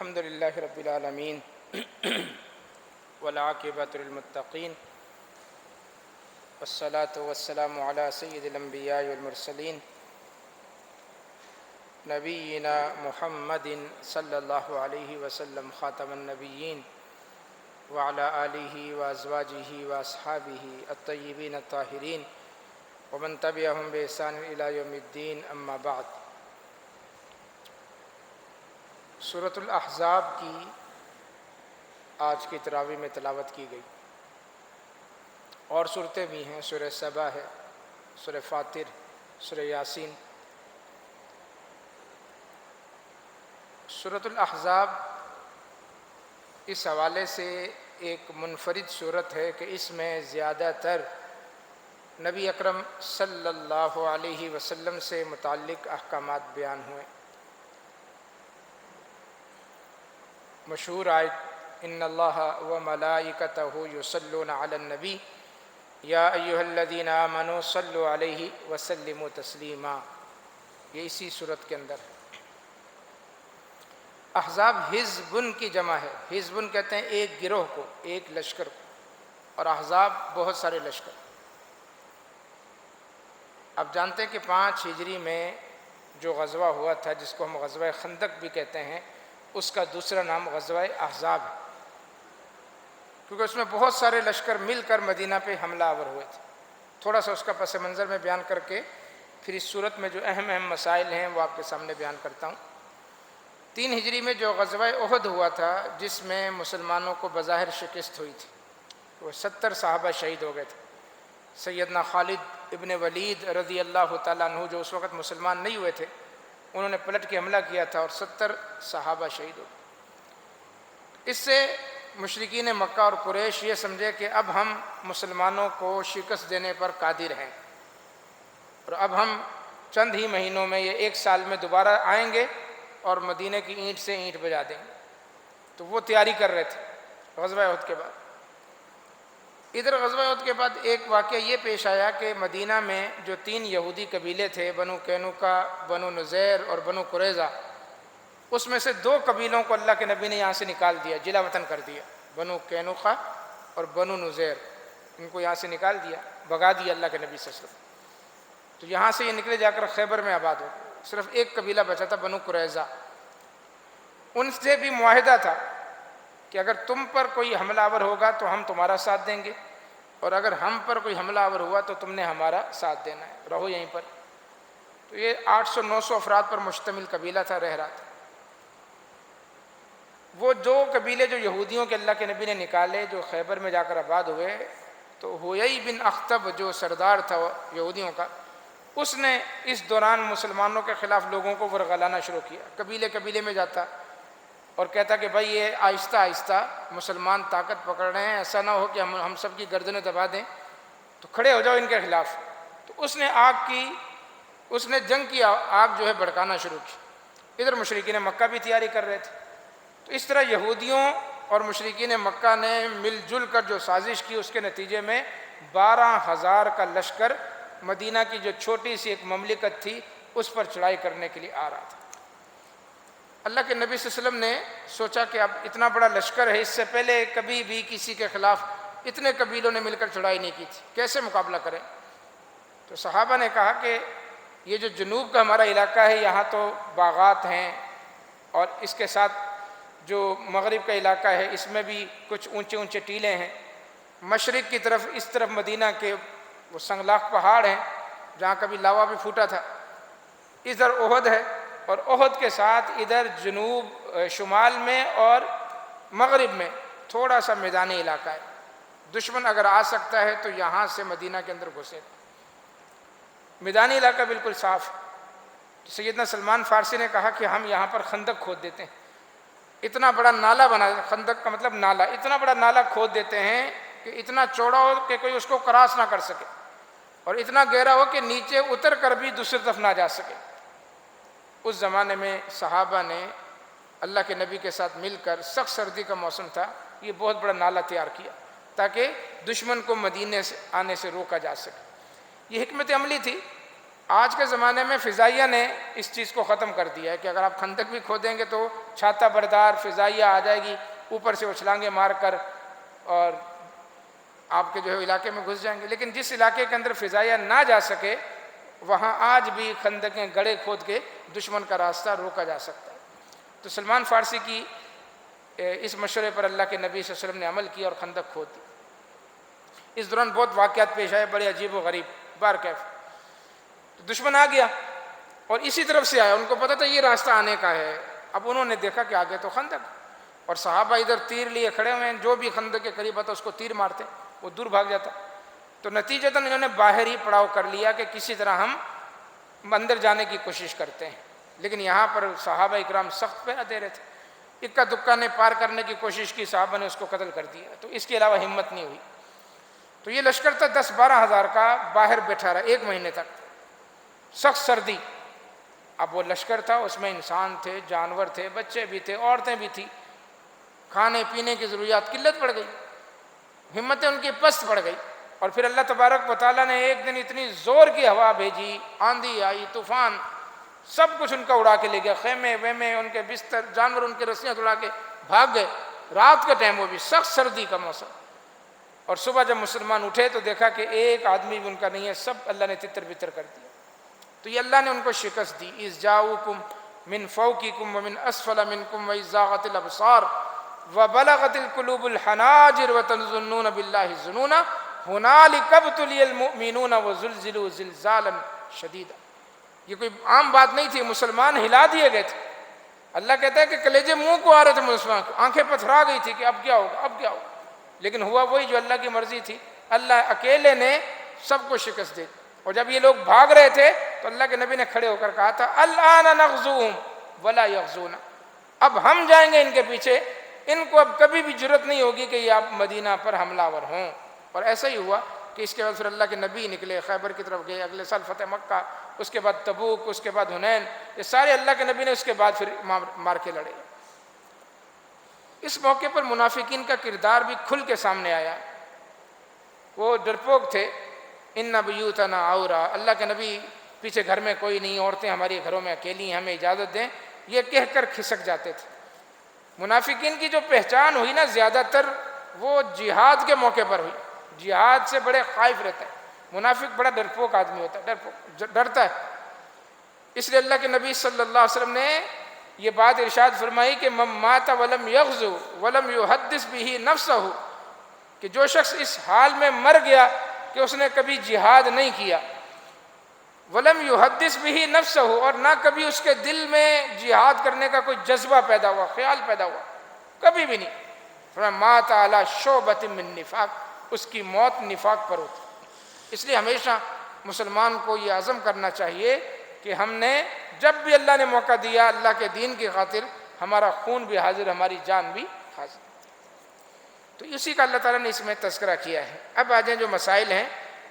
الحمد للہ رب العالمین والعاقبۃ للمتقین والصلاة والسلام علی سید الانبیاء والمرسلین نبینا محمد صلی اللہ علیہ وسلم خاتم النبیین وعلی آلہ وازواجہ واصحابہ الطیبین الطاہرین ومن تبعہم بإحسان الی یوم الدین، اما بعد۔ سورۃ الاحزاب کی آج کی تراویح میں تلاوت کی گئی، اور صورتیں بھی ہیں، سورہ سبا ہے، سورہ فاطر، سورہ یاسین۔ سورۃ الاحزاب اس حوالے سے ایک منفرد صورت ہے کہ اس میں زیادہ تر نبی اکرم صلی اللہ علیہ وسلم سے متعلق احکامات بیان ہوئے۔ مشہور آیت ان اللہ وملائکتہ یصلون علی النبی یا ایھا الذین آمنوا صلوا علیہ وسلموا تسلیما، یہ اسی صورت کے اندر ہے۔ احزاب حزبن کی جمع ہے، حزبن کہتے ہیں ایک گروہ کو، ایک لشکر کو، اور احزاب بہت سارے لشکر۔ اب جانتے ہیں کہ 5 ہجری میں جو غزوہ ہوا تھا، جس کو ہم غزوہ خندق بھی کہتے ہیں، اس کا دوسرا نام غزوہ احزاب ہے، کیونکہ اس میں بہت سارے لشکر مل کر مدینہ پہ حملہ آور ہوئے تھے۔ تھوڑا سا اس کا پس منظر میں بیان کر کے پھر اس صورت میں جو اہم مسائل ہیں وہ آپ کے سامنے بیان کرتا ہوں۔ 3 ہجری میں جو غزوہ احد ہوا تھا، جس میں مسلمانوں کو بظاہر شکست ہوئی تھی، وہ 70 صحابہ شہید ہو گئے تھے۔ سیدنا خالد ابن ولید رضی اللہ تعالیٰ عنہ، جو اس وقت مسلمان نہیں ہوئے تھے، انہوں نے پلٹ کے حملہ کیا تھا اور 70 صحابہ شہید ہو گئے۔ اس سے مشرکین مکہ اور قریش یہ سمجھے کہ اب ہم مسلمانوں کو شکست دینے پر قادر ہیں، اور اب ہم چند ہی مہینوں میں، یہ 1 سال میں دوبارہ آئیں گے اور مدینہ کی اینٹ سے اینٹ بجا دیں گے۔ تو وہ تیاری کر رہے تھے غزوہ احد کے بعد۔ ادھر غزوہ احد کے بعد ایک واقعہ یہ پیش آیا کہ مدینہ میں جو 3 یہودی قبیلے تھے، بنو قینقاع، بنو نذیر اور بنو قریظہ، اس میں سے 2 قبیلوں کو اللہ کے نبی نے یہاں سے نکال دیا، جلا وطن کر دیا۔ بنو قینقاع اور بنو نذیر، ان کو یہاں سے نکال دیا، بھگا دیا اللہ کے نبی صلی اللہ علیہ وسلم۔ تو یہاں سے یہ نکلے جا کر خیبر میں آباد ہو گئے۔ صرف ایک قبیلہ بچا تھا، بنو قریظہ۔ ان سے بھی معاہدہ تھا کہ اگر تم پر کوئی حملہ آور ہوگا تو ہم تمہارا ساتھ دیں گے، اور اگر ہم پر کوئی حملہ آور ہوا تو تم نے ہمارا ساتھ دینا ہے، رہو یہیں پر۔ تو یہ 800-900 افراد پر مشتمل قبیلہ تھا، رہ رہا تھا۔ وہ 2 قبیلے جو یہودیوں کے اللہ کے نبی نے نکالے، جو خیبر میں جا کر آباد ہوئے، تو ہویئی بن اخطب جو سردار تھا یہودیوں کا، اس نے اس دوران مسلمانوں کے خلاف لوگوں کو ورغلانا شروع کیا۔ قبیلے قبیلے میں جاتا اور کہتا کہ بھائی یہ آہستہ آہستہ مسلمان طاقت پکڑ رہے ہیں، ایسا نہ ہو کہ ہم سب کی گردنیں دبا دیں، تو کھڑے ہو جاؤ ان کے خلاف۔ تو اس نے جنگ کی آگ جو ہے بھڑکانا شروع کی۔ ادھر مشرکین مکہ بھی تیاری کر رہے تھے۔ تو اس طرح یہودیوں اور مشرکین مکہ نے مل جل کر جو سازش کی، اس کے نتیجے میں 12,000 کا لشکر مدینہ کی جو چھوٹی سی ایک مملکت تھی، اس پر چڑھائی کرنے کے لیے آ رہا تھا۔ اللہ کے نبی صلی اللہ علیہ وسلم نے سوچا کہ اب اتنا بڑا لشکر ہے، اس سے پہلے کبھی بھی کسی کے خلاف اتنے قبیلوں نے مل کر چڑھائی نہیں کی تھی، کیسے مقابلہ کریں؟ تو صحابہ نے کہا کہ یہ جو جنوب کا ہمارا علاقہ ہے، یہاں تو باغات ہیں، اور اس کے ساتھ جو مغرب کا علاقہ ہے، اس میں بھی کچھ اونچے اونچے ٹیلے ہیں۔ مشرق کی طرف، اس طرف مدینہ کے وہ سنگلاخ پہاڑ ہیں جہاں کبھی لاوا بھی پھوٹا تھا۔ ادھر احد ہے، اور احد کے ساتھ ادھر جنوب شمال میں اور مغرب میں تھوڑا سا میدانی علاقہ ہے۔ دشمن اگر آ سکتا ہے تو یہاں سے مدینہ کے اندر گھسے۔ میدانی علاقہ بالکل صاف ہے۔ سیدنا سلمان فارسی نے کہا کہ ہم یہاں پر خندق کھود دیتے ہیں، اتنا بڑا نالا بنا، خندق کا مطلب نالا، اتنا بڑا نالا کھود دیتے ہیں کہ اتنا چوڑا ہو کہ کوئی اس کو کراس نہ کر سکے، اور اتنا گہرا ہو کہ نیچے اتر کر بھی دوسری طرف نہ جا سکے۔ اس زمانے میں صحابہ نے اللہ کے نبی کے ساتھ مل کر، سخت سردی کا موسم تھا، یہ بہت بڑا نالا تیار کیا تاکہ دشمن کو مدینے سے آنے سے روکا جا سکے۔ یہ حکمت عملی تھی۔ آج کے زمانے میں فضائیہ نے اس چیز کو ختم کر دیا ہے کہ اگر آپ خندق بھی کھودیں گے تو چھاتا بردار فضائیہ آ جائے گی، اوپر سے وہ چھلانگیں مار کر اور آپ کے جو ہے علاقے میں گھس جائیں گے۔ لیکن جس علاقے کے اندر فضائیہ نہ جا سکے وہاں آج بھی خندقیں گڑھے کھود کے دشمن کا راستہ روکا جا سکتا ہے۔ تو سلمان فارسی کی اس مشورے پر اللہ کے نبی صلی اللہ علیہ وسلم نے عمل کیا اور خندق کھود دی۔ اس دوران بہت واقعات پیش آئے، بڑے عجیب و غریب بارکیف۔ دشمن آ گیا اور اسی طرف سے آیا، ان کو پتہ تھا یہ راستہ آنے کا ہے۔ اب انہوں نے دیکھا کہ آگے تو خندق، اور صحابہ ادھر تیر لیے کھڑے ہوئے ہیں، جو بھی خندق کے قریب آتا اس کو تیر مارتے، وہ دور بھاگ جاتا۔ تو نتیجتاً انہوں نے باہر ہی پڑاؤ کر لیا کہ کسی طرح ہم اندر جانے کی کوشش کرتے ہیں، لیکن یہاں پر صحابہ اکرام سخت پہرا دے رہے تھے۔ اکا دکا نے پار کرنے کی کوشش کی، صحابہ نے اس کو قتل کر دیا، تو اس کے علاوہ ہمت نہیں ہوئی۔ تو یہ لشکر تھا 10-12 ہزار کا، باہر بیٹھا رہا 1 مہینے تک، سخت سردی۔ اب وہ لشکر تھا، اس میں انسان تھے، جانور تھے، بچے بھی تھے، عورتیں بھی تھیں، کھانے پینے کی ضروریات قلت پڑ گئی، ہمتیں ان کی پست پڑ گئی۔ اور پھر اللہ تبارک و تعالیٰ نے ایک دن اتنی زور کی ہوا بھیجی، آندھی آئی، طوفان، سب کچھ ان کا اڑا کے لے گیا، خیمے ویمے، ان کے بستر، جانور ان کے رسیاں اڑا کے بھاگ گئے۔ رات کا ٹائم، وہ بھی سخت سردی کا موسم۔ اور صبح جب مسلمان اٹھے تو دیکھا کہ ایک آدمی بھی ان کا نہیں ہے، سب اللہ نے تتر بتر کر دیا۔ تو یہ اللہ نے ان کو شکست دی۔ اذ جاؤکم من فوقکم ومن اسفل منکم واذ زاغت الابصار وبلغت القلوب الحناجر وتظنون باللہ الظنون ہنالک ابتلی المؤمنون وزلزلوا زلزالا شدیدا۔ یہ کوئی عام بات نہیں تھی، مسلمان ہلا دیے گئے تھے۔ اللہ کہتا ہے کہ کلیجے منہ کو آ رہے تھے مسلمان کو، آنکھیں پتھرا گئی تھی کہ اب کیا ہوگا، اب کیا ہوگا، لیکن ہوا وہی جو اللہ کی مرضی تھی۔ اللہ اکیلے نے سب کو شکست دی۔ اور جب یہ لوگ بھاگ رہے تھے تو اللہ کے نبی نے کھڑے ہو کر کہا تھا الآن نغزوہم ولا یغزونا، اب ہم جائیں گے ان کے پیچھے، ان کو اب کبھی بھی جرت نہیں ہوگی کہ یہ آپ مدینہ پر حملہ ور ہوں۔ اور ایسا ہی ہوا کہ اس کے بعد پھر اللہ کے نبی نکلے، خیبر کی طرف گئے، اگلے سال فتح مکہ، اس کے بعد تبوک، اس کے بعد حنین، یہ سارے اللہ کے نبی نے اس کے بعد پھر مار کے لڑے۔ اس موقع پر منافقین کا کردار بھی کھل کے سامنے آیا۔ وہ ڈرپوک تھے، ان بیوتنا عورا، اللہ کے نبی پیچھے گھر میں کوئی نہیں، عورتیں ہماری گھروں میں اکیلی ہیں، ہمیں اجازت دیں، یہ کہہ کر کھسک جاتے تھے۔ منافقین کی جو پہچان ہوئی نا زیادہ تر وہ جہاد کے موقع پر ہوئی۔ جہاد سے بڑے خائف رہتا ہے منافق، بڑا ڈرپوک آدمی ہوتا ہے، ڈرتا ہے۔ اس لیے اللہ کے نبی صلی اللہ علیہ وسلم نے یہ بات ارشاد فرمائی کہ من مات ولم یغزو ولم یحدث به نفسہ، کہ جو شخص اس حال میں مر گیا کہ اس نے کبھی جہاد نہیں کیا، ولم یحدث به نفسہ، اور نہ کبھی اس کے دل میں جہاد کرنے کا کوئی جذبہ پیدا ہوا، خیال پیدا ہوا، کبھی بھی نہیں، فرمایا مات علی شعبۃ من نفاق، اس کی موت نفاق پر ہوتی۔ اس لیے ہمیشہ مسلمان کو یہ عزم کرنا چاہیے کہ ہم نے جب بھی اللہ نے موقع دیا اللہ کے دین کی خاطر، ہمارا خون بھی حاضر، ہماری جان بھی حاضر۔ تو اسی کا اللہ تعالیٰ نے اس میں تذکرہ کیا ہے۔ اب آ جائیں جو مسائل ہیں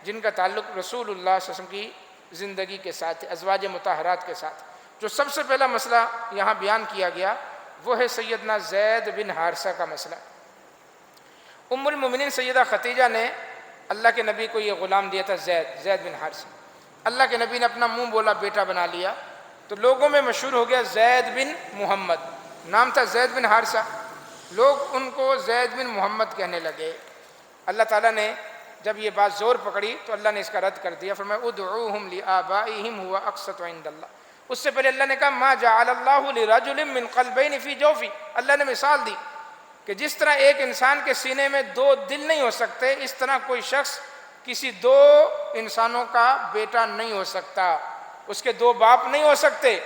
جن کا تعلق رسول اللہ صلی اللہ علیہ وسلم کی زندگی کے ساتھ، ازواج مطہرات کے ساتھ۔ جو سب سے پہلا مسئلہ یہاں بیان کیا گیا وہ ہے سیدنا زید بن حارثہ کا مسئلہ۔ ام المومنین سیدہ خدیجہ نے اللہ کے نبی کو یہ غلام دیا تھا، زید بن حارثہ۔ اللہ کے نبی نے اپنا منہ بولا بیٹا بنا لیا، تو لوگوں میں مشہور ہو گیا زید بن محمد، نام تھا زید بن حارثہ، لوگ ان کو زید بن محمد کہنے لگے۔ اللہ تعالیٰ نے جب یہ بات زور پکڑی تو اللہ نے اس کا رد کر دیا، فرمایا ادعوہم لآبائہم ہوا اقسط عند اللہ۔ اس سے پہلے اللہ نے کہا ما جعل اللہ لرجل من قلبین فی جوفی، اللہ نے مثال دی کہ جس طرح ایک انسان کے سینے میں 2 دل نہیں ہو سکتے، اس طرح کوئی شخص کسی 2 انسانوں کا بیٹا نہیں ہو سکتا، اس کے 2 باپ نہیں ہو سکتے۔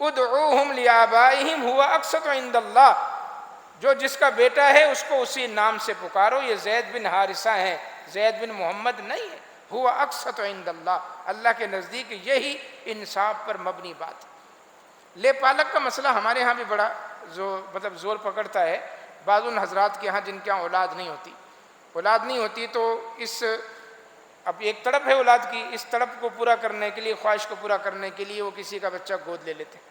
ادعوہم لآبائہم ہوا اقسط عند اللہ، جو جس کا بیٹا ہے اس کو اسی نام سے پکارو۔ یہ زید بن حارثہ ہیں، زید بن محمد نہیں ہے۔ ہوا اقسط عند اللہ، اللہ کے نزدیک یہی انصاف پر مبنی بات۔ لے پالک کا مسئلہ ہمارے ہاں بھی بڑا زور پکڑتا ہے۔ بعض ان حضرات کے ہاں جن کے ہاں اولاد نہیں ہوتی تو اب ایک تڑپ ہے اولاد کی، اس تڑپ کو پورا کرنے کے لیے، خواہش کو پورا کرنے کے لیے وہ کسی کا بچہ گود لے لیتے ہیں۔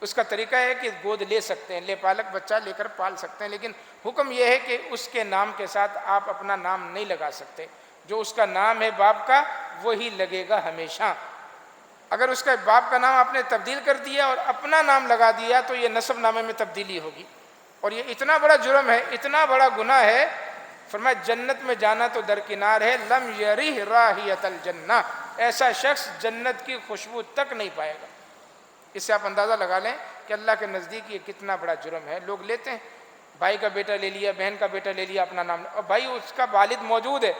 اس کا طریقہ ہے کہ گود لے سکتے ہیں، لے پالک بچہ لے کر پال سکتے ہیں، لیکن حکم یہ ہے کہ اس کے نام کے ساتھ آپ اپنا نام نہیں لگا سکتے۔ جو اس کا نام ہے باپ کا وہی لگے گا ہمیشہ۔ اگر اس کا باپ کا نام آپ نے تبدیل کر دیا اور اپنا نام لگا دیا تو یہ نسب نامے میں تبدیلی ہوگی، اور یہ اتنا بڑا جرم ہے، اتنا بڑا گناہ ہے۔ فرمایا جنت میں جانا تو درکنار ہے، لم یریح رائحۃ الجنہ، ایسا شخص جنت کی خوشبو تک نہیں پائے گا۔ اس سے آپ اندازہ لگا لیں کہ اللہ کے نزدیک یہ کتنا بڑا جرم ہے۔ لوگ لیتے ہیں، بھائی کا بیٹا لے لیا، بہن کا بیٹا لے لیا، اپنا نام، اور بھائی اس کا والد موجود ہے،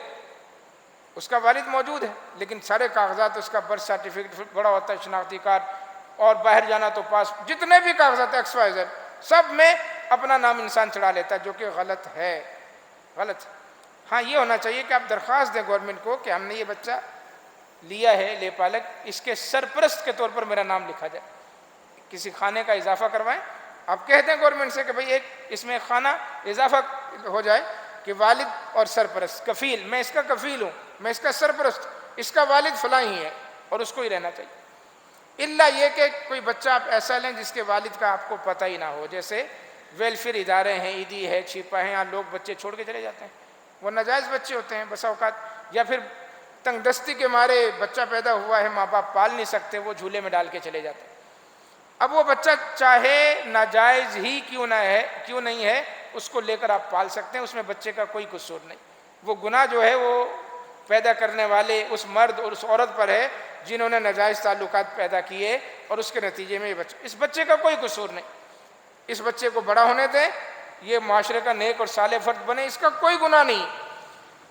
اس کا والد موجود ہے، لیکن سارے کاغذات، اس کا برتھ سرٹیفکیٹ بڑا ہوتا ہے، شناختی کارڈ، اور باہر جانا تو پاس، جتنے بھی کاغذات ایکس وائی زیڈ، سب میں اپنا نام انسان چڑھا لیتا ہے، جو کہ غلط ہے، غلط۔ ہاں یہ ہونا چاہیے کہ آپ درخواست دیں گورنمنٹ کو کہ ہم نے یہ بچہ لیا ہے لے پالک، اس کے سرپرست کے طور پر میرا نام لکھا جائے، کسی خانے کا اضافہ کروائیں۔ آپ کہتے ہیں گورنمنٹ سے کہ بھئی ایک اس میں خانہ اضافہ ہو جائے کہ والد اور سرپرست، کفیل، میں اس کا کفیل ہوں، میں اس کا سرپرست، اس کا والد فلاں ہی ہے، اور اس کو ہی رہنا چاہیے۔ الا یہ کہ کوئی بچہ آپ ایسا لیں جس کے والد کا آپ کو پتہ ہی نہ ہو، جیسے ویلفیئر ادارے ہیں، عیدی ہے، چھپا ہے، یہاں لوگ بچے چھوڑ کے چلے جاتے ہیں، وہ ناجائز بچے ہوتے ہیں بسا اوقات، یا پھر تنگ دستی کے مارے بچہ پیدا ہوا ہے، ماں باپ پال نہیں سکتے، وہ جھولے میں ڈال کے چلے جاتے ہیں۔ اب وہ بچہ چاہے ناجائز ہی کیوں نہیں ہے، اس کو لے کر آپ پال سکتے ہیں، اس میں بچے کا کوئی قصور نہیں۔ وہ گناہ جو ہے وہ پیدا کرنے والے اس مرد اور اس عورت پر ہے جنہوں نے ناجائز تعلقات پیدا کیے، اور اس کے نتیجے میں اس بچے کا کوئی قصور نہیں۔ اس بچے کو بڑا ہونے دیں، یہ معاشرے کا نیک اور صالح فرد بنے، اس کا کوئی گناہ نہیں۔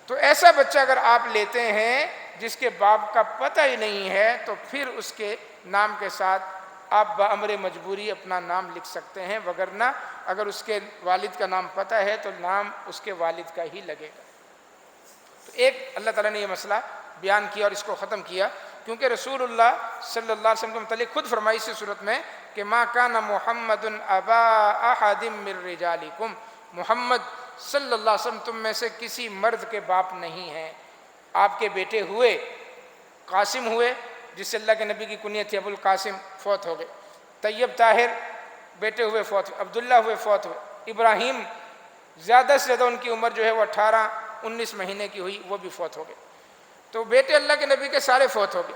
تو ایسا بچہ اگر آپ لیتے ہیں جس کے باپ کا پتہ ہی نہیں ہے، تو پھر اس کے نام کے ساتھ آپ بامر مجبوری اپنا نام لکھ سکتے ہیں، وگرنہ اگر اس کے والد کا نام پتہ ہے تو نام اس کے والد کا ہی لگے گا۔ تو ایک اللہ تعالیٰ نے یہ مسئلہ بیان کیا اور اس کو ختم کیا، کیونکہ رسول اللہ صلی اللہ علیہ وسلم کے متعلق خود فرمائی اسی صورت میں کہ ما کان محمد ابا احد من رجالکم، محمد صلی اللہ علیہ وسلم تم میں سے کسی مرد کے باپ نہیں ہیں۔ آپ کے بیٹے ہوئے، قاسم ہوئے جس سے اللہ کے نبی کی کنیت تھی ابو القاسم، فوت ہو گئے۔ طیب طاہر بیٹے ہوئے، فوت ہوئے۔ عبداللہ ہوئے، فوت ہوئے۔ ابراہیم زیادہ سے زیادہ ان کی عمر جو ہے وہ 18-19 مہینے کی ہوئی، وہ بھی فوت ہو گئے۔ تو بیٹے اللہ کے نبی کے سارے فوت ہو گئے۔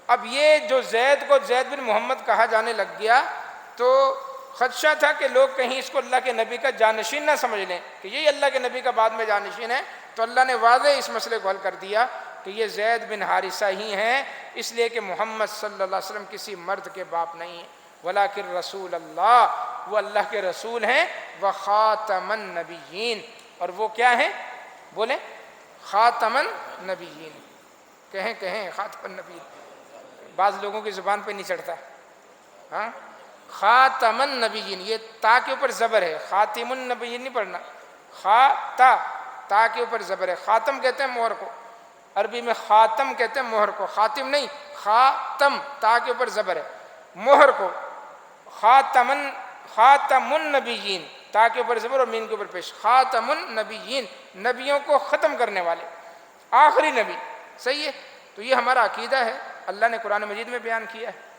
اب یہ جو زید کو زید بن محمد کہا جانے لگ گیا تو خدشہ تھا کہ لوگ کہیں اس کو اللہ کے نبی کا جانشین نہ سمجھ لیں کہ یہی اللہ کے نبی کا بعد میں جانشین ہے، تو اللہ نے واضح اس مسئلے کو حل کر دیا کہ یہ زید بن حارثہ ہی ہیں، اس لیے کہ محمد صلی اللہ علیہ وسلم کسی مرد کے باپ نہیں ہیں، ولیکن رسول اللہ، وہ اللہ کے رسول ہیں، وخاتم النبیین، اور وہ کیا ہیں؟ بولیں، خاتم النبیین، کہیں خاتم النبیین، بعض لوگوں کی زبان پہ نہیں چڑھتا، ہاں، خاتم النبیین، یہ تا کے اوپر زبر ہے، خاتم النبیین نہیں پڑھنا، تا کے اوپر زبر ہے۔ خاتم کہتے ہیں مہر کو، عربی میں خاتم کہتے ہیں مہر کو، خاتم نہیں، خاتم، تا کے اوپر زبر ہے، مہر کو خاتم النبیین، تا کے اوپر زبر اور مین کے اوپر پیش، خاتم النبیین، نبیوں کو ختم کرنے والے، آخری نبی، صحیح ہے؟ تو یہ ہمارا عقیدہ ہے، اللہ نے قرآن مجید میں بیان کیا ہے۔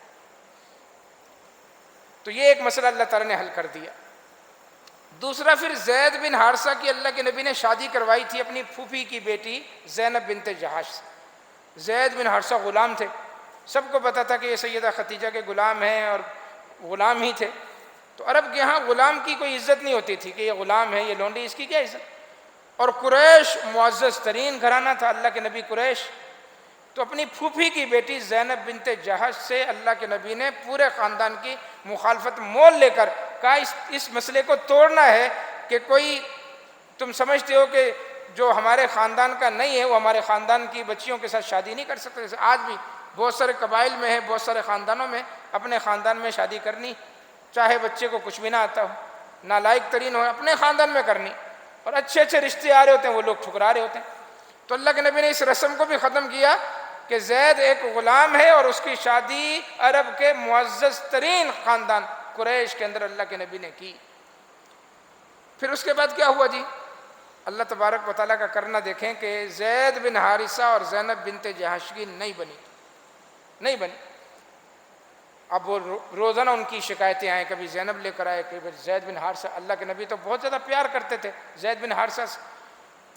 تو یہ ایک مسئلہ اللہ تعالیٰ نے حل کر دیا۔ دوسرا، پھر زید بن حارثہ کی اللہ کے نبی نے شادی کروائی تھی اپنی پھوپھی کی بیٹی زینب بنت جہش سے۔ زید بن حارثہ غلام تھے، سب کو پتا تھا کہ یہ سیدہ خدیجہ کے غلام ہیں اور غلام ہی تھے، تو عرب کے ہاں غلام کی کوئی عزت نہیں ہوتی تھی کہ یہ غلام ہے، یہ لونڈی، اس کی کیا عزت؟ اور قریش معزز ترین گھرانہ تھا، اللہ کے نبی قریش، تو اپنی پھوپھی کی بیٹی زینب بنت جہش سے اللہ کے نبی نے پورے خاندان کی مخالفت مول لے کر کہا اس مسئلے کو توڑنا ہے کہ کوئی تم سمجھتے ہو کہ جو ہمارے خاندان کا نہیں ہے وہ ہمارے خاندان کی بچیوں کے ساتھ شادی نہیں کر سکتے۔ جیسے آج بھی بہت سارے قبائل میں ہے، بہت سارے خاندانوں میں اپنے خاندان میں شادی کرنی، چاہے بچے کو کچھ بھی نہ آتا ہو، نالائق ترین ہو، اپنے خاندان میں کرنی، اور اچھے اچھے رشتے آ رہے ہوتے ہیں وہ لوگ ٹھکرا رہے ہوتے ہیں۔ تو اللہ کے نبی نے اس رسم کو بھی ختم کیا کہ زید ایک غلام ہے اور اس کی شادی عرب کے معزز ترین خاندان قریش کے اندر اللہ کے نبی نے کی۔ پھر اس کے بعد کیا ہوا جی؟ اللہ تبارک و تعالیٰ کا کرنا دیکھیں کہ زید بن حارثہ اور زینب بنت جہش کی نہیں بنی۔ اب وہ روزانہ ان کی شکایتیں آئیں، کبھی زینب لے کر آئے، کبھی زید بن حارثہ۔ اللہ کے نبی تو بہت زیادہ پیار کرتے تھے زید بن حارثہ سے،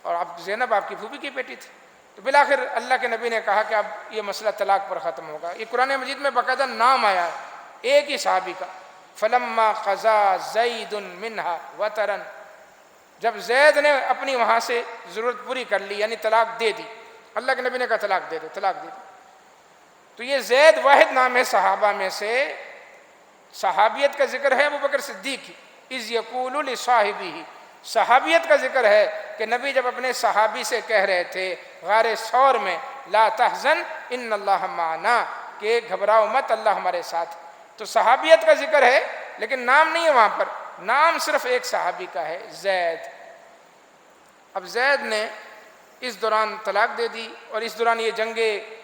اور اب زینب آپ کی پھوپھی کی بیٹی تھی، تو بالآخر اللہ کے نبی نے کہا کہ اب یہ مسئلہ طلاق پر ختم ہوگا. یہ قرآن مجید میں باقاعدہ نام آیا ہے ایک ہی صحابی کا، فلما قضا زید منہا وطرن، جب زید نے اپنی وہاں سے ضرورت پوری کر لی یعنی طلاق دے دی، اللہ کے نبی نے کہا طلاق دے دو، طلاق دے دی. تو یہ زید واحد نام ہے صحابہ میں سے، صحابیت کا ذکر ہے ابوبکر صدیق کی، اذ یقول لصاحبہ، صحابیت کا ذکر ہے کہ نبی جب اپنے صحابی سے کہہ رہے تھے غار ثور میں لا تحزن ان اللہ معنا، کہ گھبراؤ مت اللہ ہمارے ساتھ. تو صحابیت کا ذکر ہے لیکن نام نہیں ہے وہاں پر، نام صرف ایک صحابی کا ہے زید. اب زید نے اس دوران طلاق دے دی، اور اس دوران یہ جنگ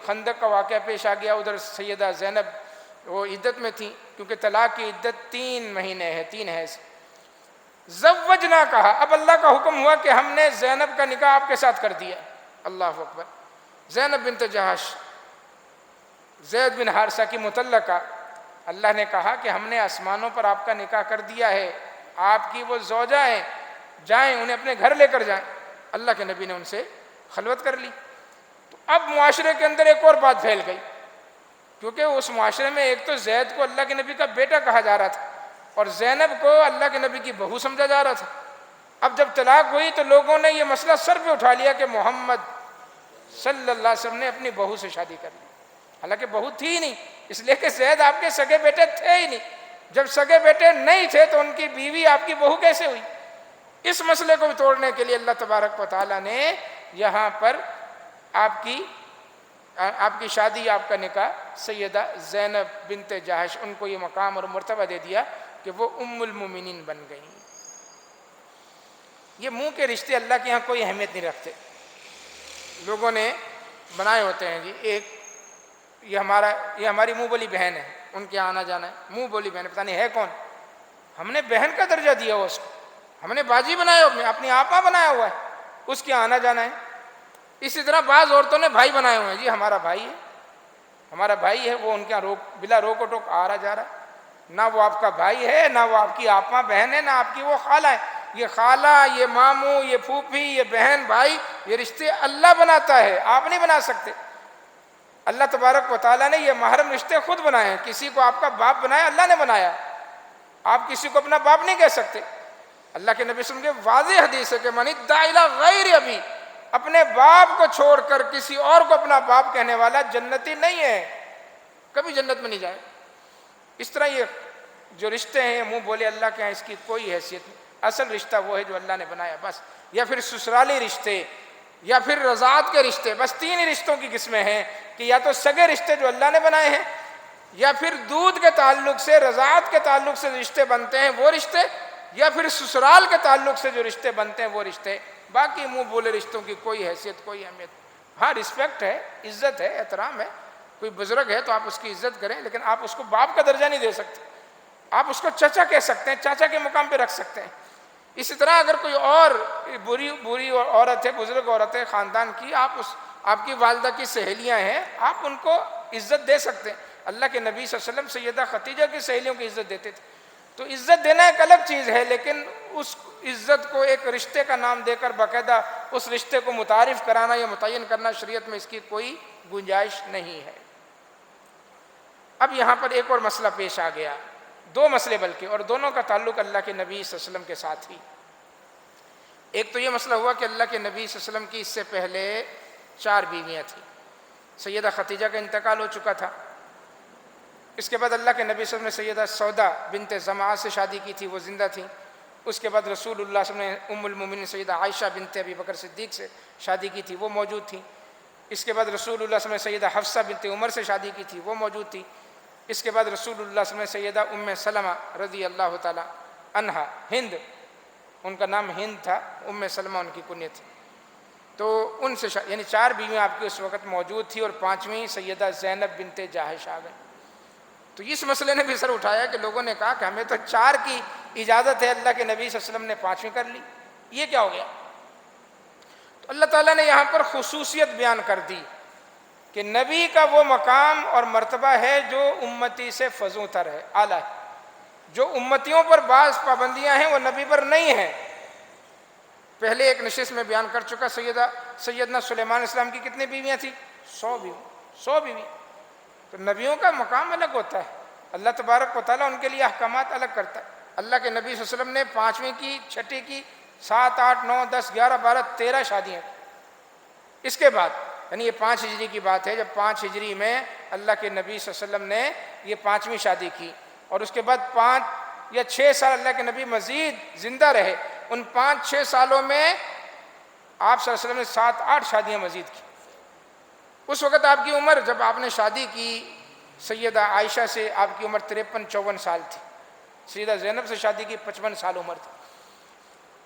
خندق کا واقعہ پیش آ گیا. ادھر سیدہ زینب وہ عدت میں تھیں کیونکہ طلاق کی عدت 3 مہینے ہے، 3 حیض. زوجنا کہا، اب اللہ کا حکم ہوا کہ ہم نے زینب کا نکاح آپ کے ساتھ کر دیا. اللہ اکبر. زینب بنت جہش زید بن حارثہ کی مطلقہ، اللہ نے کہا کہ ہم نے آسمانوں پر آپ کا نکاح کر دیا ہے، آپ کی وہ زوجہ ہیں، جائیں انہیں اپنے گھر لے کر جائیں. اللہ کے نبی نے ان سے خلوت کر لی. تو اب معاشرے کے اندر ایک اور بات پھیل گئی، کیونکہ اس معاشرے میں ایک تو زید کو اللہ کے نبی کا بیٹا کہا جا رہا تھا اور زینب کو اللہ کے نبی کی بہو سمجھا جا رہا تھا. اب جب طلاق ہوئی تو لوگوں نے یہ مسئلہ سر پہ اٹھا لیا کہ محمد صلی اللہ علیہ وسلم نے اپنی بہو سے شادی کر لی، حالانکہ بہو تھی ہی نہیں، اس لیے کہ زید آپ کے سگے بیٹے تھے ہی نہیں. جب سگے بیٹے نہیں تھے تو ان کی بیوی آپ کی بہو کیسے ہوئی؟ اس مسئلے کو بھی توڑنے کے لیے اللہ تبارک و تعالیٰ نے یہاں پر آپ کی شادی، آپ کا نکاح سیدہ زینب بنت جہش، ان کو یہ مقام اور مرتبہ دے دیا کہ وہ ام المومنین بن گئیں. یہ منہ کے رشتے اللہ کے یہاں کوئی اہمیت نہیں رکھتے. لوگوں نے بنائے ہوتے ہیں جی ایک یہ ہماری منہ بولی بہن ہے، ان کے آنا جانا ہے، منہ بولی بہن پتہ نہیں ہے کون، ہم نے بہن کا درجہ دیا ہوا اس کو، ہم نے باجی بنایا ہوا، اپنی آپا بنایا ہوا ہے، اس کے آنا جانا ہے. اسی طرح بعض عورتوں نے بھائی بنائے ہوئے ہیں، جی ہمارا بھائی ہے، ہمارا بھائی ہے، وہ ان کے بلا روک و ٹوک آ رہا جا رہا ہے. نہ وہ آپ کا بھائی ہے، نہ وہ آپ کی آپا بہن ہے، نہ آپ کی وہ خالہ ہے. یہ خالہ، یہ ماموں، یہ پھوپھی، یہ بہن بھائی، یہ رشتے اللہ بناتا ہے، آپ نہیں بنا سکتے. اللہ تبارک و تعالیٰ نے یہ محرم رشتے خود بنائے ہیں. کسی کو آپ کا باپ بنایا اللہ نے بنایا، آپ کسی کو اپنا باپ نہیں کہہ سکتے. اللہ کے نبی صلی اللہ علیہ وسلم کے واضح حدیث ہے کہ من ادعی الی غیر ابی، اپنے باپ کو چھوڑ کر کسی اور کو اپنا باپ کہنے والا جنتی نہیں ہے، کبھی جنت میں نہیں جائے. اس طرح یہ جو رشتے ہیں منہ بولے اللہ کے ہیں، اس کی کوئی حیثیت نہیں. اصل رشتہ وہ ہے جو اللہ نے بنایا بس، یا پھر سسرالی رشتے، یا پھر رضاعت کے رشتے. بس 3 ہی رشتوں کی قسمیں ہیں کہ یا تو سگے رشتے جو اللہ نے بنائے ہیں، یا پھر دودھ کے تعلق سے، رضاعت کے تعلق سے رشتے بنتے ہیں وہ رشتے، یا پھر سسرال کے تعلق سے جو رشتے بنتے ہیں وہ رشتے. باقی منہ بولے رشتوں کی کوئی حیثیت، کوئی اہمیت. ہاں رسپیکٹ ہے، عزت ہے، احترام ہے. کوئی بزرگ ہے تو آپ اس کی عزت کریں، لیکن آپ اس کو باپ کا درجہ نہیں دے سکتے. آپ اس کو چچا کہہ سکتے ہیں، چاچا کے مقام پہ رکھ سکتے ہیں. اسی طرح اگر کوئی اور بری عورت ہے، بزرگ عورت ہے خاندان کی، آپ کی والدہ کی سہیلیاں ہیں، آپ ان کو عزت دے سکتے ہیں. اللہ کے نبی صلی اللہ علیہ وسلم سیدہ خدیجہ کی سہیلیوں کی عزت دیتے تھے. تو عزت دینا ایک الگ چیز ہے، لیکن اس عزت کو ایک رشتے کا نام دے کر باقاعدہ اس رشتے کو متعارف کرانا یا متعین کرنا، شریعت میں اس کی کوئی گنجائش نہیں ہے. اب یہاں پر ایک اور مسئلہ پیش آ گیا، 2 مسئلے بلکہ، اور دونوں کا تعلق اللہ کے نبی صلی اللہ علیہ وسلم کے ساتھ ہی. ایک تو یہ مسئلہ ہوا کہ اللہ کے نبی صلی اللہ علیہ وسلم کی اس سے پہلے 4 بیویاں تھیں. سیدہ خدیجہ کا انتقال ہو چکا تھا. اس کے بعد اللہ کے نبی صلی اللہ علیہ وسلم نے سیدہ سودا بنت زمعہ سے شادی کی تھی، وہ زندہ تھیں. اس کے بعد رسول اللہ صلی اللہ علیہ وسلم نے ام المومنین سیدہ عائشہ بنت ابی بکر صدیق سے شادی کی تھی، وہ موجود تھیں. اس کے بعد رسول اللہ صلی اللہ علیہ وسلم نے سیدہ حفصہ بنت عمر سے شادی کی تھی، وہ موجود تھی. اس کے بعد رسول اللہ صلی اللہ علیہ وسلم نے سیدہ ام سلمہ رضی اللہ تعالی عنہا، ہند، ان کا نام ہند تھا، ام سلمہ ان کی کنیت تھی، تو ان سے یعنی 4 بیویاں آپ کی اس وقت موجود تھی، اور 5ویں سیدہ زینب بنت جاحش آ گئی. تو اس مسئلے نے بھی سر اٹھایا کہ لوگوں نے کہا کہ ہمیں تو 4 کی اجازت ہے، اللہ کے نبی صلی اللہ علیہ وسلم نے 5ویں کر لی، یہ کیا ہو گیا؟ تو اللہ تعالیٰ نے یہاں پر خصوصیت بیان کر دی کہ نبی کا وہ مقام اور مرتبہ ہے جو امتی سے فضوں تر ہے، اعلیٰ ہے. جو امتیوں پر بعض پابندیاں ہیں وہ نبی پر نہیں ہیں. پہلے ایک نشست میں بیان کر چکا، سیدنا سلیمان علیہ السلام کی کتنی بیویاں تھیں؟ 100 بیوی، 100 بیوی۔ تو نبیوں کا مقام الگ ہوتا ہے، اللہ تبارک و تعالیٰ ان کے لیے احکامات الگ کرتا ہے۔ اللہ کے نبی صلی اللہ علیہ وسلم نے 5ویں کی، 6ٹھی کی، 7، 8، 9، 10، 11، 12، 13 شادیاں کی۔ اس کے بعد یعنی یہ 5 ہجری کی بات ہے، جب 5 ہجری میں اللہ کے نبی صلی اللہ علیہ وسلم نے یہ 5ویں شادی کی، اور اس کے بعد 5 یا 6 سال اللہ کے نبی مزید زندہ رہے۔ ان 5-6 سالوں میں آپ صلی اللہ علیہ وسلم نے 7-8 شادیاں مزید کی۔ اس وقت آپ کی عمر، جب آپ نے شادی کی سیدہ عائشہ سے، آپ کی عمر 53-54 سال تھی۔ سیدہ زینب سے شادی کی 55 سال عمر تھی۔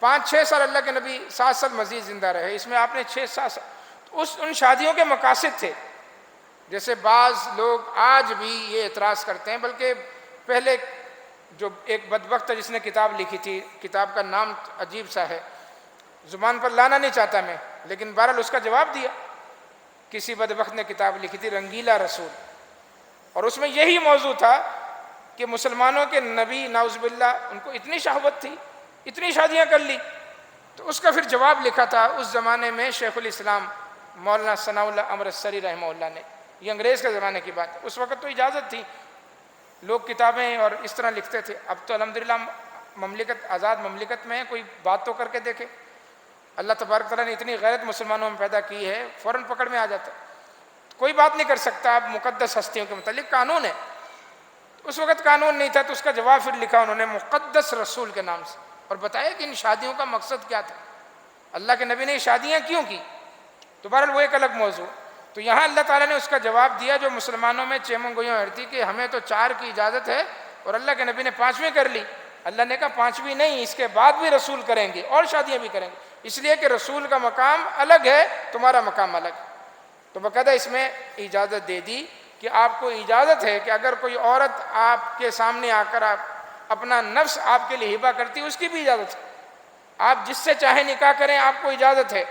5-6 سال اللہ کے نبی 7 سال مزید زندہ رہے، اس میں آپ نے 6-7 سال۔ ان شادیوں کے مقاصد تھے، جیسے بعض لوگ آج بھی یہ اعتراض کرتے ہیں، بلکہ پہلے جو ایک بدبخت ہے جس نے کتاب لکھی تھی، کتاب کا نام عجیب سا ہے، زبان پر لانا نہیں چاہتا میں، لیکن بہرحال اس کا جواب دیا۔ کسی بدبخت نے کتاب لکھی تھی رنگیلا رسول، اور اس میں یہی موضوع تھا کہ مسلمانوں کے نبی نعوذ باللہ ان کو اتنی شہوت تھی، اتنی شادیاں کر لی۔ تو اس کا پھر جواب لکھا تھا اس زمانے میں شیخ الاسلام مولانا ثناء اللہ امرتسری رحمہ اللہ نے۔ یہ انگریز کے زمانے کی بات ہے، اس وقت تو اجازت تھی، لوگ کتابیں اور اس طرح لکھتے تھے۔ اب تو الحمدللہ مملکت، آزاد مملکت میں ہے، کوئی بات تو کر کے دیکھے۔ اللہ تبارک تعالیٰ نے اتنی غیرت مسلمانوں میں پیدا کی ہے، فوراً پکڑ میں آ جاتا ہے، کوئی بات نہیں کر سکتا۔ اب مقدس ہستیوں کے متعلق قانون ہے، اس وقت قانون نہیں تھا، تو اس کا جواب پھر لکھا انہوں نے مقدس رسول کے نام سے، اور بتایا کہ ان شادیوں کا مقصد کیا تھا، اللہ کے نبی نے یہ شادیاں کیوں کی۔ تو بہرحال وہ ایک الگ موضوع۔ تو یہاں اللہ تعالیٰ نے اس کا جواب دیا جو مسلمانوں میں چیموں گویوں ہڑتی کہ ہمیں تو 4 کی اجازت ہے اور اللہ کے نبی نے 5ویں کر لی۔ اللہ نے کہا 5ویں نہیں، اس کے بعد بھی رسول کریں گے اور شادیاں بھی کریں گے، اس لیے کہ رسول کا مقام الگ ہے، تمہارا مقام الگ ہے۔ تو باقاعدہ اس میں اجازت دے دی کہ آپ کو اجازت ہے کہ اگر کوئی عورت آپ کے سامنے آ کر اپنا نفس آپ کے لیے ہبہ کرتی ہے، اس کی بھی اجازت ہے، آپ جس سے چاہیں نکاح کریں، آپ کو اجازت ہے،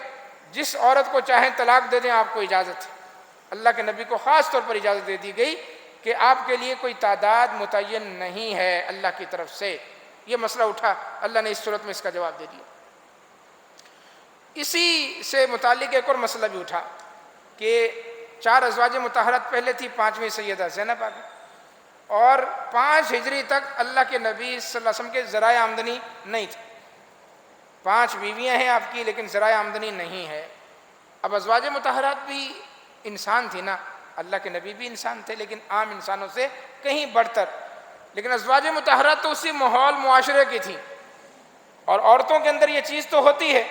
جس عورت کو چاہیں طلاق دے دیں، آپ کو اجازت ہے۔ اللہ کے نبی کو خاص طور پر اجازت دے دی گئی کہ آپ کے لیے کوئی تعداد متعین نہیں ہے اللہ کی طرف سے۔ یہ مسئلہ اٹھا، اللہ نے اس صورت میں اس کا جواب دے دیا۔ اسی سے متعلق ایک اور مسئلہ بھی اٹھا کہ 4 ازواج مطہرات پہلے تھی، 5ویں سیدہ زینب آ گئی، اور 5 ہجری تک اللہ کے نبی صلی اللہ علیہ وسلم کے ذرائع آمدنی نہیں تھی۔ 5 بیویاں ہیں آپ کی، لیکن ذرائع آمدنی نہیں ہے۔ اب ازواج مطہرات بھی انسان تھی نا، اللہ کے نبی بھی انسان تھے، لیکن عام انسانوں سے کہیں بڑھ کر۔ لیکن ازواج مطہرات تو اسی ماحول معاشرے کی تھی، اور عورتوں کے اندر یہ چیز تو ہوتی ہے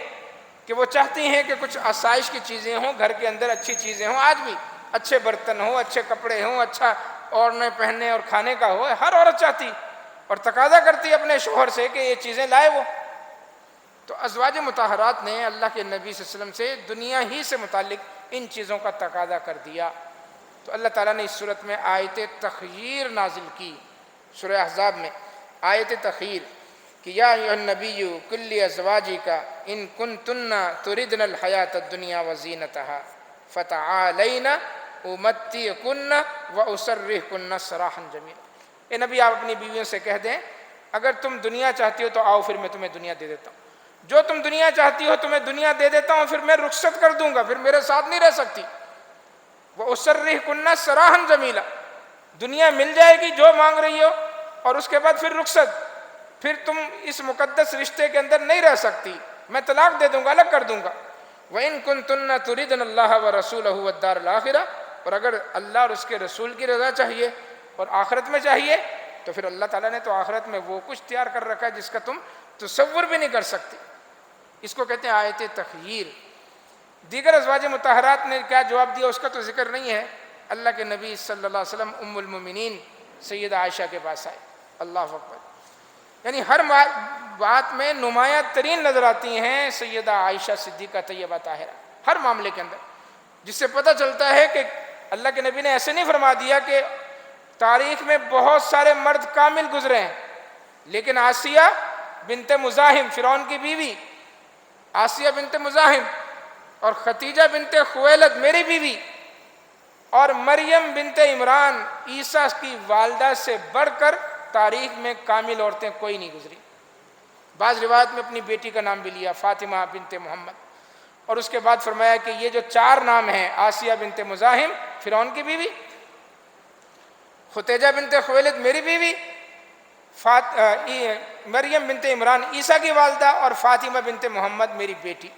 کہ وہ چاہتی ہیں کہ کچھ آسائش کی چیزیں ہوں، گھر کے اندر اچھی چیزیں ہوں، آج بھی اچھے برتن ہوں، اچھے کپڑے ہوں، اچھا اوڑھنے پہننے اور کھانے کا ہو، ہر عورت چاہتی اور تقاضا کرتی ہے اپنے شوہر سے کہ یہ چیزیں لائے وہ۔ تو ازواج مطہرات نے اللہ کے نبی صلی اللہ علیہ وسلم سے دنیا ہی سے متعلق ان چیزوں کا تقاضا کر دیا۔ تو اللہ تعالیٰ نے اس صورت میں آیت تخییر نازل کی، سورہ احزاب میں آیت تخییر کہ یا ایھا النبی کل ازواجک ان کنتن تردن الحیاۃ الدنیا وزینتہا فتعالین امتعکن واسرحکن سراحا جمیلا۔ اے نبی، آپ اپنی بیویوں سے کہہ دیں اگر تم دنیا چاہتی ہو تو آؤ، پھر میں تمہیں دنیا دے دیتا ہوں، جو تم دنیا چاہتی ہو تمہیں دنیا دے دیتا ہوں، پھر میں رخصت کر دوں گا، پھر میرے ساتھ نہیں رہ سکتی۔ واسرحکن سراحا جمیلا، دنیا مل جائے گی جو مانگ رہی ہو، اور اس کے بعد پھر رخصت، پھر تم اس مقدس رشتے کے اندر نہیں رہ سکتی، میں طلاق دے دوں گا، الگ کر دوں گا۔ وَإِن كُنتُنَّ تُرِدْنَ اللَّهَ وَرَسُولَهُ وَالدَّارَ الْآخِرَةَ، اور اگر اللہ اور اس کے رسول کی رضا چاہیے اور آخرت میں چاہیے، تو پھر اللہ تعالیٰ نے تو آخرت میں وہ کچھ تیار کر رکھا ہے جس کا تم تصور بھی نہیں کر سکتے۔ اس کو کہتے ہیں آیت تخییر۔ دیگر ازواج مطہرات نے کیا جواب دیا اس کا تو ذکر نہیں ہے۔ اللہ کے نبی صلی اللہ علیہ وسلم ام المومنین سیدہ عائشہ کے پاس آئے، اللہ اکبر، یعنی ہر بات میں نمایاں ترین نظر آتی ہیں سیدہ عائشہ صدیقہ طیبہ طاہرہ، ہر معاملے کے اندر، جس سے پتہ چلتا ہے کہ اللہ کے نبی نے ایسے نہیں فرما دیا کہ تاریخ میں بہت سارے مرد کامل گزرے ہیں، لیکن آسیہ بنت مزاحم، فرعون کی بیوی آسیہ بنت مزاحم، اور ختیجہ بنت خویلد میری بیوی، اور مریم بنت عمران عیسیٰ کی والدہ سے بڑھ کر تاریخ میں کامل عورتیں کوئی نہیں گزری۔ بعض روایت میں اپنی بیٹی کا نام بھی لیا، فاطمہ بنت محمد، اور اس کے بعد فرمایا کہ یہ جو 4 نام ہیں، آسیہ بنت مزاحم فرعون کی بیوی، ختیجہ بنت خویلد میری بیوی، مریم بنت عمران عیسیٰ کی والدہ، اور فاطمہ بنت محمد میری بیٹی۔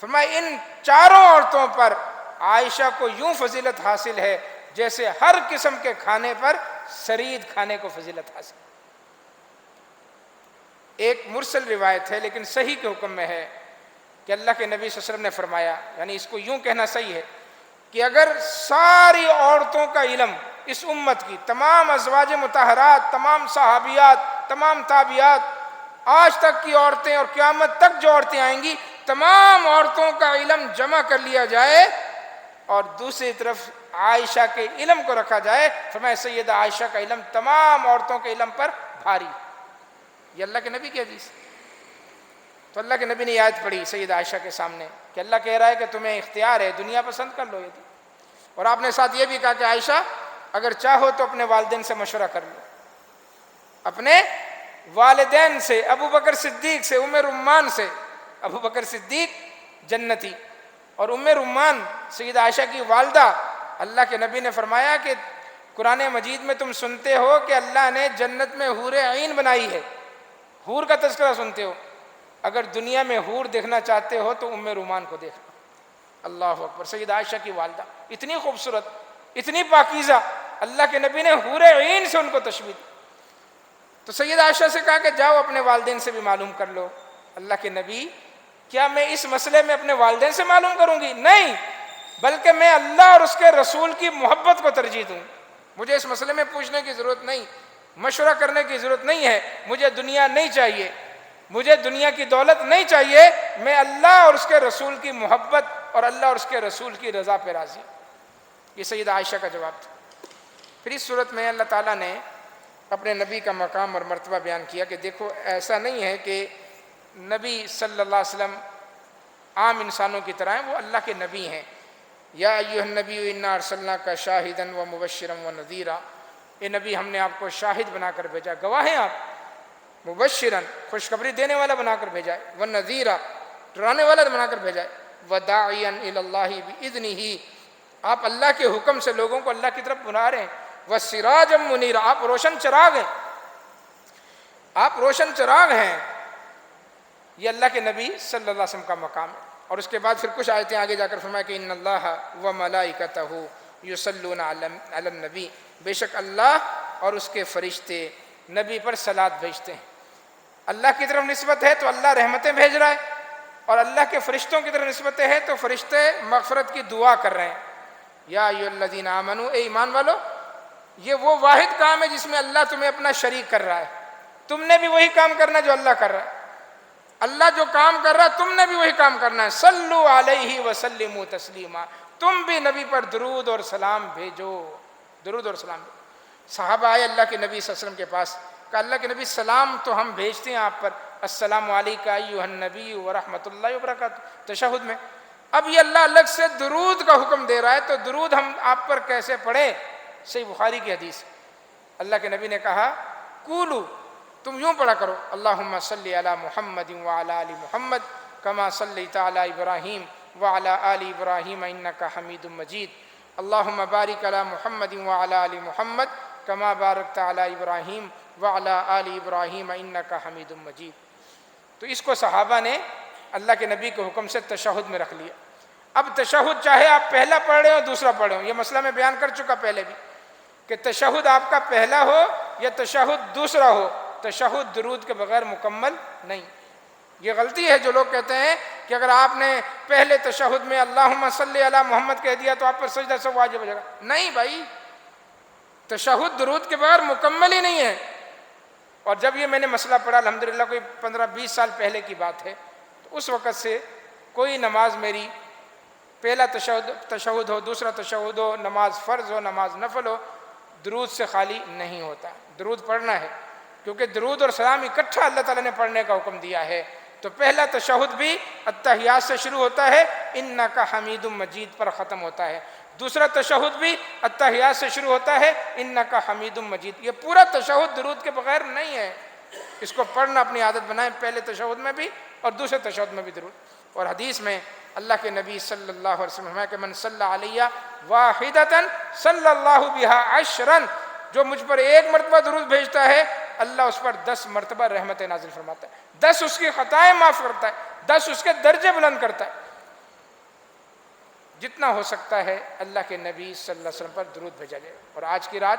فرمایا ان 4 عورتوں پر عائشہ کو یوں فضیلت حاصل ہے جیسے ہر قسم کے کھانے پر سرید کھانے کو فضیلت حاصل۔ ایک مرسل روایت ہے لیکن صحیح کے حکم میں ہے کہ اللہ کے نبی صلی اللہ علیہ وسلم نے فرمایا، یعنی اس کو یوں کہنا صحیح ہے کہ اگر ساری عورتوں کا علم اس امت کی، تمام ازواج مطہرات، تمام صحابیات، تمام تابعیات، آج تک کی عورتیں اور قیامت تک جو عورتیں آئیں گی، تمام عورتوں کا علم جمع کر لیا جائے اور دوسری طرف عائشہ کے علم کو رکھا جائے، فرمایا سیدہ عائشہ کا علم تمام عورتوں کے علم پر بھاری۔ یہ اللہ کے نبی کی حدیث۔ تو اللہ کے نبی نے یہ آیت پڑھی سیدہ عائشہ کے سامنے کہ اللہ کہہ رہا ہے کہ تمہیں اختیار ہے، دنیا پسند کر لو یہ تھی، اور آپ نے ساتھ یہ بھی کہا کہ عائشہ اگر چاہو تو اپنے والدین سے مشورہ کر لو، اپنے والدین سے، ابو بکر صدیق سے، ام رمان سے۔ ابو بکر صدیق جنتی اور ام رمان سیدہ عائشہ کی والدہ، اللہ کے نبی نے فرمایا کہ قرآن مجید میں تم سنتے ہو کہ اللہ نے جنت میں حور عین بنائی ہے، حور کا تذکرہ سنتے ہو، اگر دنیا میں حور دیکھنا چاہتے ہو تو ام رمان کو دیکھنا۔ اللہ اکبر، سیدہ عائشہ کی والدہ اتنی خوبصورت، اتنی پاکیزہ، اللہ کے نبی نے حور عین سے ان کو تشبیہ دی۔ تو سیدہ عائشہ سے کہا کہ جاؤ اپنے والدین سے بھی معلوم کر لو۔ اللہ کے نبی، کیا میں اس مسئلے میں اپنے والدین سے معلوم کروں گی؟ نہیں، بلکہ میں اللہ اور اس کے رسول کی محبت کو ترجیح دوں، مجھے اس مسئلے میں پوچھنے کی ضرورت نہیں، مشورہ کرنے کی ضرورت نہیں ہے، مجھے دنیا نہیں چاہیے، مجھے دنیا کی دولت نہیں چاہیے، میں اللہ اور اس کے رسول کی محبت اور اللہ اور اس کے رسول کی رضا پہ راضی ہوں۔ یہ سیدہ عائشہ کا جواب تھا۔ پھر اس صورت میں اللہ تعالیٰ نے اپنے نبی کا مقام اور مرتبہ بیان کیا کہ دیکھو ایسا نہیں ہے کہ نبی صلی اللہ علیہ وسلم عام انسانوں کی طرح ہیں، وہ اللہ کے نبی ہیں۔ یا ایھا النبی انا ارسلناک شاہدا و مبشرا و نذیرا، اے نبی ہم نے آپ کو شاہد بنا کر بھیجا، گواہ ہیں آپ، مبشرا خوشخبری دینے والا بنا کر بھیجا ہے، و نذیرا ڈرانے والا بنا کر بھیجا ہے، و داعیا الی اللہ باذنہ آپ اللہ کے حکم سے لوگوں کو اللہ کی طرف بلا رہے ہیں، و سراجا منیرا آپ روشن چراغ ہیں، آپ روشن چراغ ہیں۔ یہ اللہ کے نبی صلی اللہ علیہ وسلم کا مقام ہے۔ اور اس کے بعد پھر کچھ آیتیں آگے جا کر فرمایا کہ ان اللہ و ملائکتہ یصلون علی النبی، بے شک اللہ اور اس کے فرشتے نبی پر صلوات بھیجتے ہیں۔ اللہ کی طرف نسبت ہے تو اللہ رحمتیں بھیج رہا ہے، اور اللہ کے فرشتوں کی طرف نسبت ہے تو فرشتے مغفرت کی دعا کر رہے ہیں۔ یا ایھا الذین آمنوا، اے ایمان والو، یہ وہ واحد کام ہے جس میں اللہ تمہیں اپنا شریک کر رہا ہے، تم نے بھی وہی کام کرنا جو اللہ کر رہا ہے، اللہ جو کام کر رہا ہے تم نے بھی وہی کام کرنا ہے۔ صلو علیہ وسلموا تسلیما، تم بھی نبی پر درود اور سلام بھیجو، درود اور سلام بھیجو۔ صحابہ آئے اللہ کے نبی صلی اللہ علیہ وسلم کے پاس، کہا اللہ کے نبی سلام تو ہم بھیجتے ہیں آپ پر، السلام علیکم ایھا النبی ورحمۃ اللہ وبرکاتہ، تشہد میں۔ اب یہ اللہ الگ سے درود کا حکم دے رہا ہے تو درود ہم آپ پر کیسے پڑھیں؟ صحیح بخاری کی حدیث، اللہ کے نبی نے کہا قولوا، تم یوں پڑھا کرو، اللہم صلی علی محمد وعلی آل محمد کما صلیت علی ابراہیم وعلی آل ابراہیم انک حمید مجید، اللہم بارک علی محمد وعلی آل محمد کما بارکت علی ابراہیم وعلی آل ابراہیم انک حمید مجید۔ تو اس کو صحابہ نے اللہ کے نبی کے حکم سے تشہد میں رکھ لیا۔ اب تشہد چاہے آپ پہلا پڑھ رہے ہو دوسرا پڑھ رہے ہو، یہ مسئلہ میں بیان کر چکا پہلے بھی کہ تشہد آپ کا پہلا ہو یا تشہد دوسرا ہو، تشہد درود کے بغیر مکمل نہیں۔ یہ غلطی ہے جو لوگ کہتے ہیں کہ اگر آپ نے پہلے تشہد میں اللہم صلی علی محمد کہہ دیا تو آپ پر سجدہ سو واجب ہو جائے گا۔ نہیں بھائی، تشہد درود کے بغیر مکمل ہی نہیں ہے۔ اور جب یہ میں نے مسئلہ پڑھا، الحمدللہ کوئی 15-20 سال پہلے کی بات ہے، تو اس وقت سے کوئی نماز میری پہلا تشہد ہو، دوسرا تشہد ہو، نماز فرض ہو، نماز نفل ہو، درود سے خالی نہیں ہوتا، درود پڑھنا ہے، کیونکہ درود اور سلام اکٹھا اللہ تعالیٰ نے پڑھنے کا حکم دیا ہے۔ تو پہلا تشہد بھی التحیات سے شروع ہوتا ہے، انک حمید مجید پر ختم ہوتا ہے، دوسرا تشہد بھی التحیات سے شروع ہوتا ہے، انک حمید مجید۔ یہ پورا تشہد درود کے بغیر نہیں ہے۔ اس کو پڑھنا اپنی عادت بنائیں، پہلے تشہد میں بھی اور دوسرے تشہد میں بھی درود. اور حدیث میں اللہ کے نبی صلی اللہ علیہ وسلم فرمایا کہ من صلی علیہ واحدۃ صلی اللہ بہا عشرا، جو مجھ پر ایک مرتبہ درود بھیجتا ہے اللہ اس پر 10 مرتبہ رحمت نازل فرماتا ہے، 10 اس کی خطائیں معاف کرتا ہے، 10 اس کے درجے بلند کرتا ہے. جتنا ہو سکتا ہے اللہ کے نبی صلی اللہ علیہ وسلم پر درود بھیجا جائے. اور آج کی رات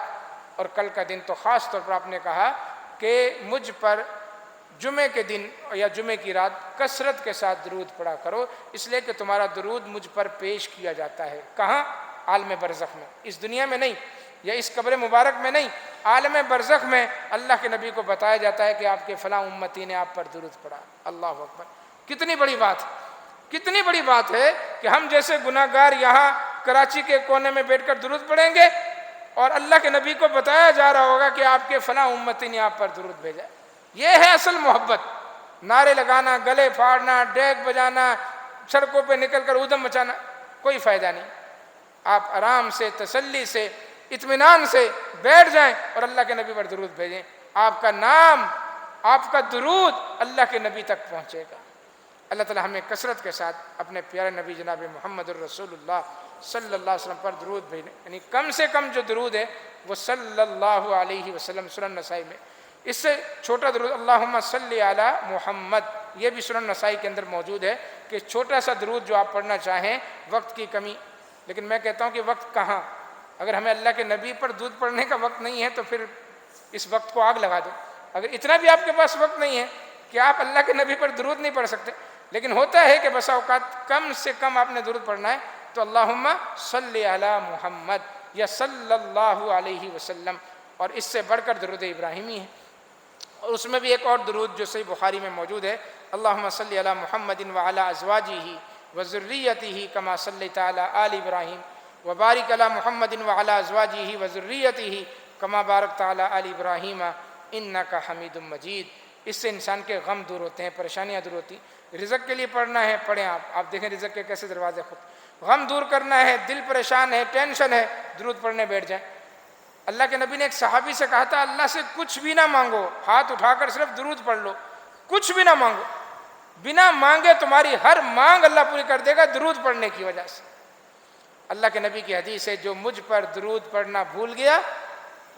اور کل کا دن تو خاص طور پر آپ نے کہا کہ مجھ پر جمعے کے دن یا جمعے کی رات کثرت کے ساتھ درود پڑھا کرو، اس لیے کہ تمہارا درود مجھ پر پیش کیا جاتا ہے. کہاں؟ عالم برزخ میں، اس دنیا میں نہیں یا اس قبر مبارک میں نہیں، عالم برزخ میں اللہ کے نبی کو بتایا جاتا ہے کہ آپ کے فلاں امتی نے آپ پر درود پڑھا. اللہ اکبر! کتنی بڑی بات، کتنی بڑی بات ہے کہ ہم جیسے گناہ گار یہاں کراچی کے کونے میں بیٹھ کر درود پڑھیں گے اور اللہ کے نبی کو بتایا جا رہا ہوگا کہ آپ کے فلاں امتی نے آپ پر درود بھیجا. یہ ہے اصل محبت. نعرے لگانا، گلے پھاڑنا، ڈیگ بجانا، سڑکوں پہ نکل کر ادھم مچانا، کوئی فائدہ نہیں. آپ آرام سے، تسلی سے، اطمینان سے بیٹھ جائیں اور اللہ کے نبی پر درود بھیجیں. آپ کا نام، آپ کا درود اللہ کے نبی تک پہنچے گا. اللہ تعالی ہمیں کثرت کے ساتھ اپنے پیارے نبی جناب محمد الرسول اللہ صلی اللہ علیہ وسلم پر درود بھیجیں. یعنی کم سے کم جو درود ہے وہ صلی اللہ علیہ وسلم. سنن نسائی میں اس سے چھوٹا درود اللہم صلی علی محمد، یہ بھی سنن نسائی کے اندر موجود ہے کہ چھوٹا سا درود جو آپ پڑھنا چاہیں. وقت کی کمی، لیکن میں کہتا ہوں کہ وقت کہاں، اگر ہمیں اللہ کے نبی پر درود پڑھنے کا وقت نہیں ہے تو پھر اس وقت کو آگ لگا دو. اگر اتنا بھی آپ کے پاس وقت نہیں ہے کہ آپ اللہ کے نبی پر درود نہیں پڑھ سکتے، لیکن ہوتا ہے کہ بسا اوقات کم سے کم آپ نے درود پڑھنا ہے، تو اللہم صلی علی محمد یا صلی اللہ علیہ وسلم، اور اس سے بڑھ کر درود ابراہیمی ہے. اور اس میں بھی ایک اور درود جو صحیح بخاری میں موجود ہے، اللہم صلی علی محمد وعلی ازواجہ وذریتہ کما صلیت علی آل ابراہیم وبارک علی محمد وعلی ازواجہ وذریتہ کما بارکت علی آل ابراہیم انک حمید مجید. اس سے انسان کے غم دور ہوتے ہیں، پریشانیاں دور ہوتی ہیں. رزق کے لیے پڑھنا ہے، پڑھیں. آپ دیکھیں رزق کے کیسے دروازے خود. غم دور کرنا ہے، دل پریشان ہے، ٹینشن ہے، درود پڑھنے بیٹھ جائیں. اللہ کے نبی نے ایک صحابی سے کہا تھا اللہ سے کچھ بھی نہ مانگو، ہاتھ اٹھا کر صرف درود پڑھ لو، کچھ بھی نہ مانگو، بنا مانگے تمہاری ہر مانگ اللہ پوری کر دے گا درود پڑھنے کی وجہ سے. اللہ کے نبی کی حدیث ہے جو مجھ پر درود پڑھنا بھول گیا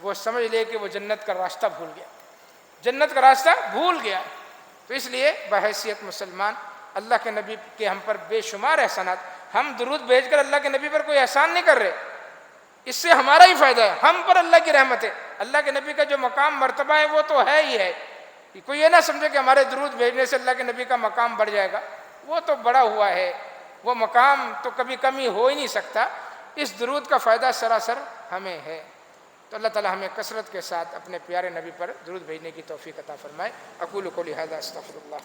وہ سمجھ لے کہ وہ جنت کا راستہ بھول گیا، جنت کا راستہ بھول گیا. تو اس لیے بحیثیت مسلمان اللہ کے نبی کے ہم پر بے شمار احسانات، ہم درود بھیج کر اللہ کے نبی پر کوئی احسان نہیں کر رہے، اس سے ہمارا ہی فائدہ ہے، ہم پر اللہ کی رحمت ہے. اللہ کے نبی کا جو مقام مرتبہ ہے وہ تو ہے ہی ہے. کوئی یہ نہ سمجھے کہ ہمارے درود بھیجنے سے اللہ کے نبی کا مقام بڑھ جائے گا، وہ تو بڑا ہوا ہے، وہ مقام تو کبھی کمی ہو ہی نہیں سکتا. اس درود کا فائدہ سراسر ہمیں ہے. تو اللہ تعالی ہمیں کثرت کے ساتھ اپنے پیارے نبی پر درود بھیجنے کی توفیق عطا فرمائے. اقول قولی ھذا استغفر اللہ.